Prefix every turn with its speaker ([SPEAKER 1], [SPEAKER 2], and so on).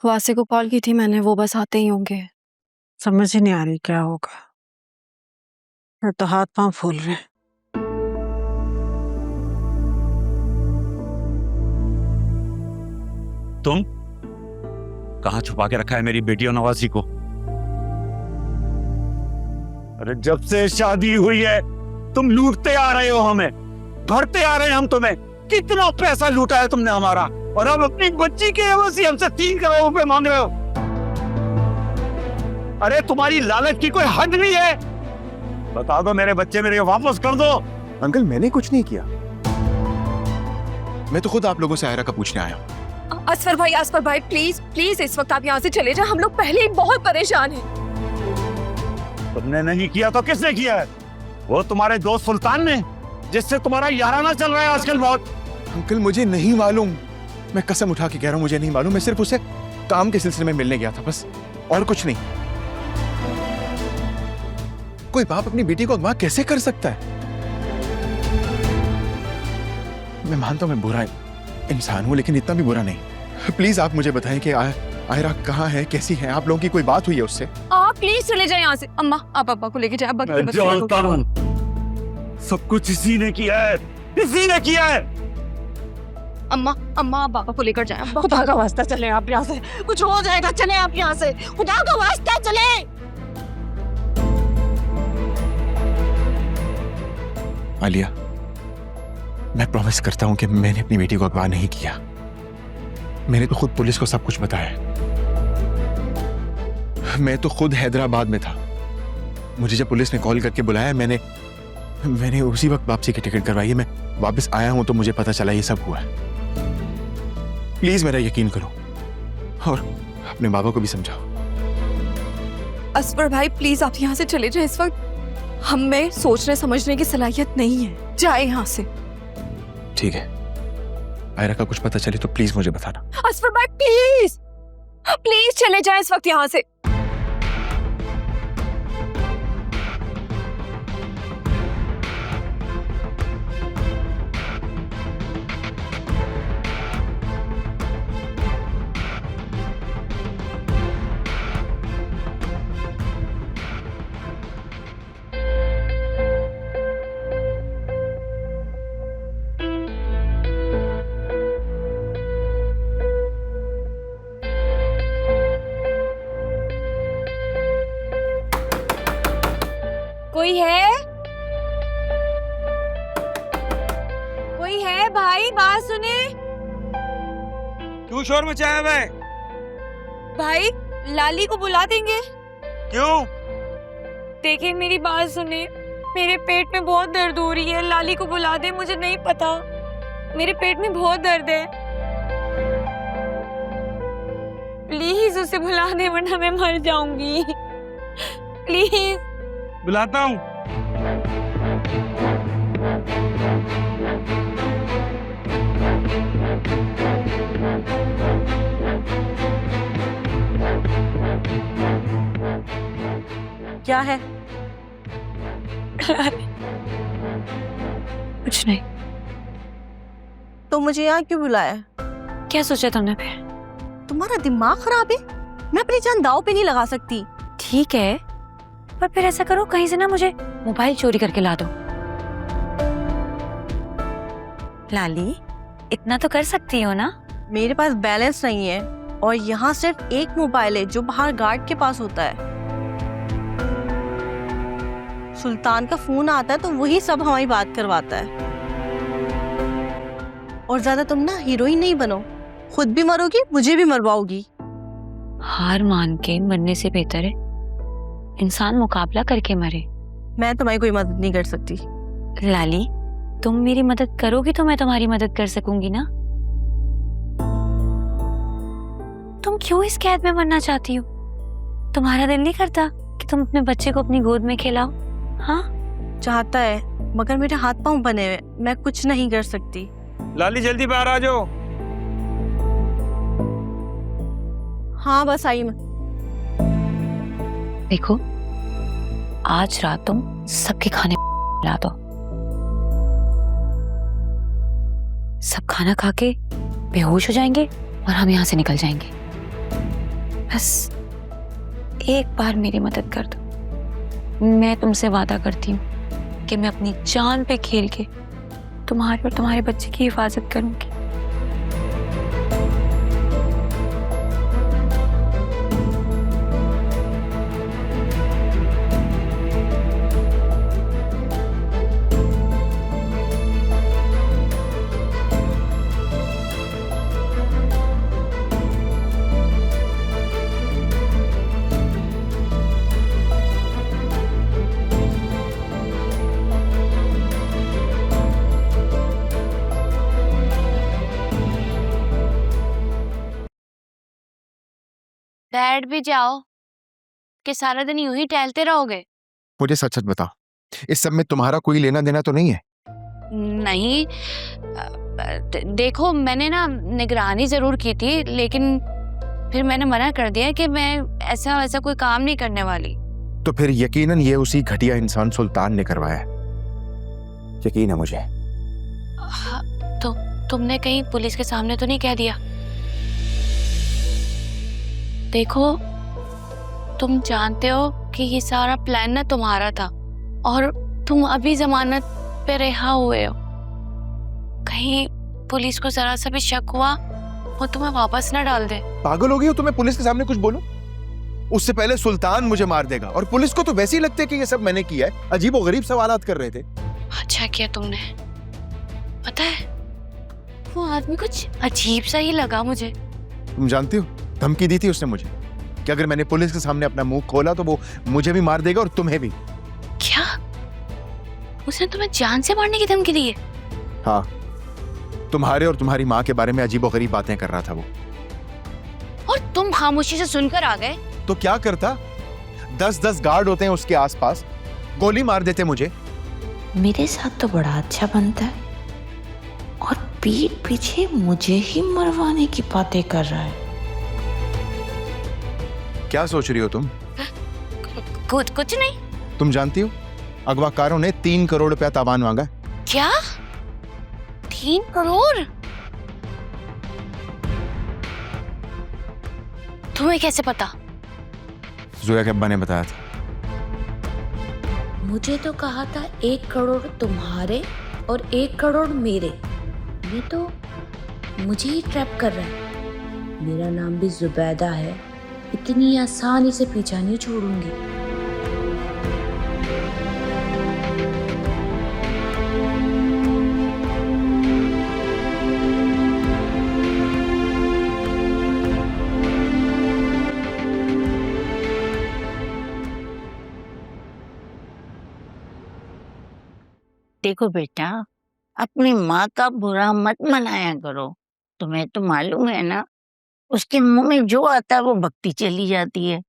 [SPEAKER 1] वासे को कॉल की थी मैंने, वो बस आते ही होंगे।
[SPEAKER 2] समझ ही नहीं आ रही क्या होगा। मेरे तो हाथ पांव फूल रहे हैं।
[SPEAKER 3] तुम कहां छुपा के रखा है मेरी बेटी और नवासी को? अरे जब से शादी हुई है तुम लूटते आ रहे हो हमें, भरते आ रहे हैं हम तुम्हें। कितना पैसा लूटा है तुमने हमारा, और अब अपनी बच्ची के एवज से हमसे 3 करोड़ रुपए मांग रहे हो। अरे तुम्हारी लालच की कोई हद नहीं है। बता दो मेरे बच्चे मेरे वापस कर दो।
[SPEAKER 4] अंकल मैंने कुछ नहीं किया, मैं तो खुद आप लोगों से आयरा का पूछने आया हूँ।
[SPEAKER 5] असफर भाई प्लीज प्लीज इस वक्त आप यहाँ से चले जाएं, हम लोग पहले ही बहुत परेशान हैं।
[SPEAKER 3] तुमने नहीं किया तो किसने किया है? वो तुम्हारे दोस्त सुल्तान ने, जिससे तुम्हारा याराना चल रहा है आजकल बहुत।
[SPEAKER 4] अंकल मुझे नहीं मालूम, मैं कसम उठा के कह रहा हूँ मुझे नहीं मालूम। मैं सिर्फ उसे काम के सिलसिले में मिलने गया था बस, और कुछ नहीं। कोई बाप अपनी बेटी को अगवा कैसे कर सकता है? मैं मानता हूं मैं बुरा इंसान हूं, लेकिन इतना भी बुरा नहीं। प्लीज आप मुझे बताएं कि आयरा कहाँ है, कैसी है? आप लोगों की कोई बात हुई है उससे?
[SPEAKER 5] आप प्लीज चले जाएं यहाँ से। अम्मा आप पापा को लेके जाए।
[SPEAKER 3] मैं जानता हूं सब कुछ इसी ने किया है, इसी ने किया है।
[SPEAKER 5] अम्मा आप पापा को लेकर जाए।
[SPEAKER 2] खुदा का वास्ता चले आप यहाँ से, कुछ हो जाएगा। चले आप यहाँ से, खुदा का वास्ता चले।
[SPEAKER 4] आलिया, मैं प्रॉमिस करता हूं कि मैंने अपनी बेटी को अगवा नहीं किया। मैंने तो खुद पुलिस को सब कुछ बताया। मैं तो खुद हैदराबाद में था। मुझे जब पुलिस ने कॉल करके बुलाया, मैंने उसी वक्त वापसी की टिकट करवाई है। मैं वापस आया हूं तो मुझे पता चला ये सब हुआ है। प्लीज मेरा यकीन करो, और अपने बाबा को भी समझाओ।
[SPEAKER 5] असफर भाई प्लीज आप यहाँ से चले जाएं। इस वक्त हम में सोचने समझने की सलाहियत नहीं है। जाए यहाँ से।
[SPEAKER 4] ठीक है, आयरा का कुछ पता चले तो प्लीज मुझे बताना।
[SPEAKER 5] असफर भाई प्लीज प्लीज चले जाएं इस वक्त यहाँ से। कोई है? कोई है भाई? बात सुने।
[SPEAKER 3] क्यों शोर मचाया है?
[SPEAKER 5] भाई लाली को बुला देंगे।
[SPEAKER 3] क्यों?
[SPEAKER 5] देखिए मेरी बात सुने, मेरे पेट में बहुत दर्द हो रही है। लाली को बुला दे। मुझे नहीं पता, मेरे पेट में बहुत दर्द है। प्लीज उसे बुला दे वरना मैं मर जाऊंगी। प्लीज।
[SPEAKER 3] बुलाता हूँ।
[SPEAKER 5] क्या है? कुछ नहीं।
[SPEAKER 6] तो मुझे यहाँ क्यों बुलाया?
[SPEAKER 5] क्या सोचा तुमने फिर?
[SPEAKER 6] तुम्हारा दिमाग खराब है? मैं अपनी जान दांव पे नहीं लगा सकती।
[SPEAKER 5] ठीक है, पर फिर ऐसा करो कहीं से ना मुझे मोबाइल चोरी करके ला दो। लाली इतना तो कर सकती हो ना?
[SPEAKER 6] मेरे पास बैलेंस नहीं है, और यहाँ सिर्फ एक मोबाइल है जो बाहर गार्ड के पास होता है। सुल्तान का फोन आता है तो वही सब हमारी बात करवाता है। और ज्यादा तुम ना हीरोइन नहीं बनो, खुद भी मरोगी मुझे भी मरवाओगी।
[SPEAKER 5] हार मान के मरने से बेहतर है इंसान मुकाबला करके मरे।
[SPEAKER 6] मैं तुम्हारी कोई मदद नहीं कर सकती।
[SPEAKER 5] लाली तुम मेरी मदद करोगी तो मैं तुम्हारी मदद कर सकूंगी ना। तुम क्यों इस कैद में मरना चाहती हो? तुम्हारा दिल नहीं करता कि तुम अपने बच्चे को अपनी गोद में खिलाओ? हाँ
[SPEAKER 6] चाहता है, मगर मेरे हाथ पांव बने हुए, मैं कुछ नहीं कर सकती।
[SPEAKER 3] लाली जल्दी बाहर आ जाओ।
[SPEAKER 6] हाँ बस आई मैं।
[SPEAKER 5] देखो आज रात तुम सबके खाने ला दो। सब खाना खा के बेहोश हो जाएंगे और हम यहाँ से निकल जाएंगे। बस एक बार मेरी मदद कर दो। मैं तुमसे वादा करती हूँ कि मैं अपनी जान पे खेल के तुम्हारे और तुम्हारे बच्चे की हिफाजत करूंगी।
[SPEAKER 7] बैठ भी जाओ कि सारा दिन यूं ही टहलते रहोगे।
[SPEAKER 4] मुझे सच सच बताओ, इस सब में तुम्हारा कोई लेना देना तो नहीं है?
[SPEAKER 7] नहीं, देखो मैंने ना निगरानी जरूर की थी, लेकिन फिर मैंने मना कर दिया कि मैं ऐसा वैसा कोई काम नहीं करने वाली।
[SPEAKER 4] तो फिर यकीनन ये उसी घटिया इंसान सुल्तान ने करवाया है, यकीन है मुझे।
[SPEAKER 7] हाँ, तो तुमने कहीं पुलिस के सामने तो नहीं कह दिया? देखो तुम जानते हो कि ये सारा प्लान ना तुम्हारा था और तुम अभी जमानत पे रिहा हुए हो। कहीं पुलिस को जरा सा भी शक हुआ वो तुम्हें वापस ना डाल दे।
[SPEAKER 4] पागल हो गई हो? तुम्हें पुलिस के सामने कुछ बोलूं? उससे पहले सुल्तान मुझे मार देगा, और पुलिस को तो वैसे ही लगता है कि ये सब मैंने किया है। अजीब और गरीब सवालात कर रहे थे।
[SPEAKER 7] अच्छा किया तुमने। पता है वो आदमी कुछ अजीब सा ही लगा मुझे।
[SPEAKER 4] तुम जानती हो, धमकी दी थी उसने मुझे कि अगर मैंने पुलिस के सामने अपना मुंह खोला तो वो मुझे भी मार देगा और तुम्हें भी।
[SPEAKER 7] क्या? उसने तुम्हें जान से मारने की धमकी दी है?
[SPEAKER 4] हाँ, तुम्हारे और तुम्हारी माँ के बारे में अजीब और गरीब बातें कर रहा था वो।
[SPEAKER 7] और तुम खामोशी से सुनकर आ गए?
[SPEAKER 4] तो क्या करता? 10-10 गार्ड होते हैं उसके आसपास, गोली मार देते मुझे।
[SPEAKER 8] मेरे साथ तो बड़ा अच्छा बनता है और पीठ पीछे मुझे ही मरवाने की बातें कर रहा है।
[SPEAKER 4] क्या सोच रही हो तुम?
[SPEAKER 7] कुछ नहीं।
[SPEAKER 4] तुम जानती हो अगवाकारों ने 3 करोड़ रुपया तावान मांगा।
[SPEAKER 7] क्या? 3 करोड़? तुम्हें कैसे पता?
[SPEAKER 4] जोया के अब्बा ने बताया था।
[SPEAKER 8] मुझे तो कहा था 1 करोड़ तुम्हारे और 1 करोड़ मेरे। ये तो मुझे ही ट्रैप कर रहा है। मेरा नाम भी जुबैदा है, इतनी आसानी से पीछा नहीं छोड़ूंगी।
[SPEAKER 9] देखो बेटा, अपनी माँ का बुरा मत मनाया करो। तुम्हें तो मालूम है ना, उसके मुंह में जो आता है वो बकती चली जाती है।